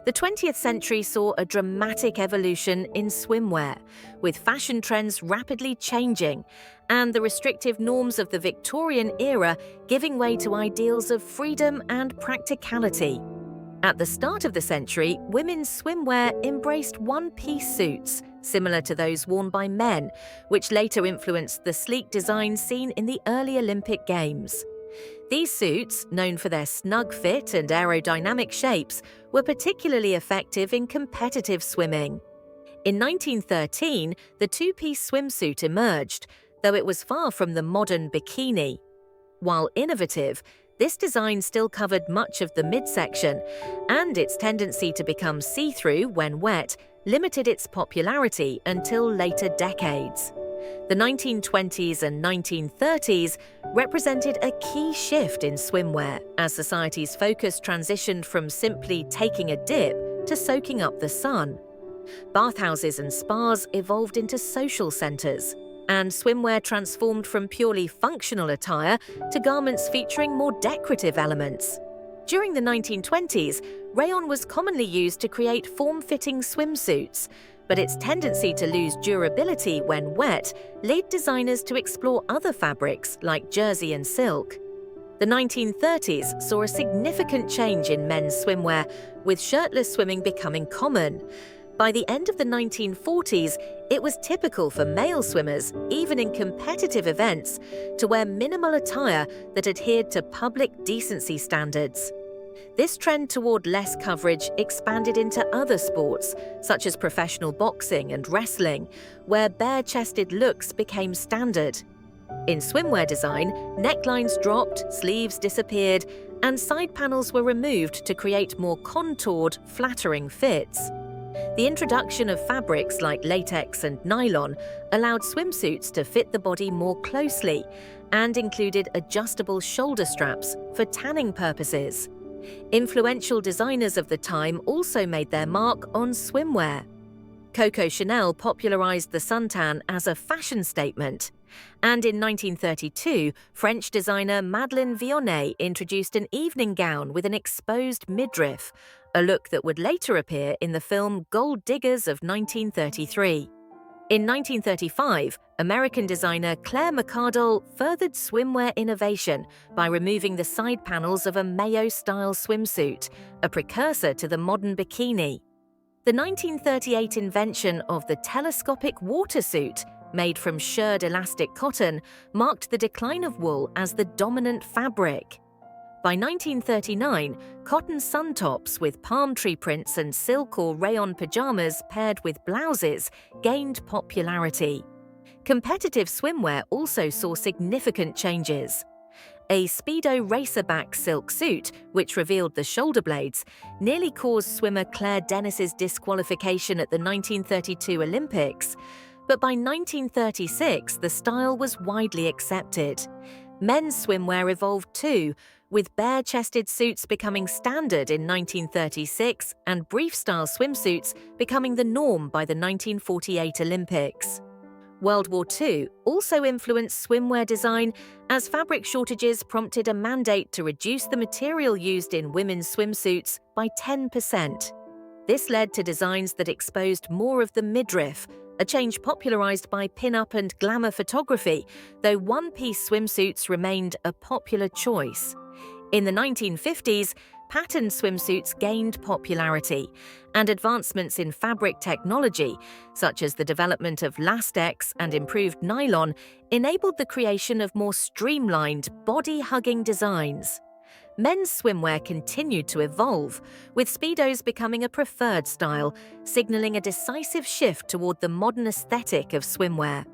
The 20th century saw a dramatic evolution in swimwear, with fashion trends rapidly changing and the restrictive norms of the Victorian era giving way to ideals of freedom and practicality. At the start of the century, women's swimwear embraced one-piece suits, similar to those worn by men, which later influenced the sleek design seen in the early Olympic Games. These suits, known for their snug fit and aerodynamic shapes, were particularly effective in competitive swimming. In 1913, the two-piece swimsuit emerged, though it was far from the modern bikini. While innovative, this design still covered much of the midsection, and its tendency to become see-through when wet limited its popularity until later decades. The 1920s and 1930s represented a key shift in swimwear as society's focus transitioned from simply taking a dip to soaking up the sun. Bathhouses and spas evolved into social centers, and swimwear transformed from purely functional attire to garments featuring more decorative elements. During the 1920s, rayon was commonly used to create form-fitting swimsuits, but its tendency to lose durability when wet led designers to explore other fabrics like jersey and silk. The 1930s saw a significant change in men's swimwear, with shirtless swimming becoming common. By the end of the 1940s, it was typical for male swimmers, even in competitive events, to wear minimal attire that adhered to public decency standards. This trend toward less coverage expanded into other sports, such as professional boxing and wrestling, where bare-chested looks became standard. In swimwear design, necklines dropped, sleeves disappeared, and side panels were removed to create more contoured, flattering fits. The introduction of fabrics like latex and nylon allowed swimsuits to fit the body more closely and included adjustable shoulder straps for tanning purposes. Influential designers of the time also made their mark on swimwear. Coco Chanel popularized the suntan as a fashion statement, and in 1932, French designer Madeleine Vionnet introduced an evening gown with an exposed midriff, a look that would later appear in the film Gold Diggers of 1933. In 1935, American designer Claire McCardell furthered swimwear innovation by removing the side panels of a maillot-style swimsuit, a precursor to the modern bikini. The 1938 invention of the telescopic water suit, made from shirred elastic cotton, marked the decline of wool as the dominant fabric. By 1939, cotton suntops with palm tree prints and silk or rayon pajamas paired with blouses gained popularity. Competitive swimwear also saw significant changes. A Speedo racerback silk suit, which revealed the shoulder blades, nearly caused swimmer Claire Denis's disqualification at the 1932 Olympics. But by 1936, the style was widely accepted. Men's swimwear evolved too, with bare-chested suits becoming standard in 1936 and brief-style swimsuits becoming the norm by the 1948 Olympics. World War II also influenced swimwear design as fabric shortages prompted a mandate to reduce the material used in women's swimsuits by 10%. This led to designs that exposed more of the midriff, a change popularized by pin-up and glamour photography, though one-piece swimsuits remained a popular choice. In the 1950s, patterned swimsuits gained popularity, and advancements in fabric technology, such as the development of lastex and improved nylon, enabled the creation of more streamlined, body-hugging designs. Men's swimwear continued to evolve, with Speedos becoming a preferred style, signaling a decisive shift toward the modern aesthetic of swimwear.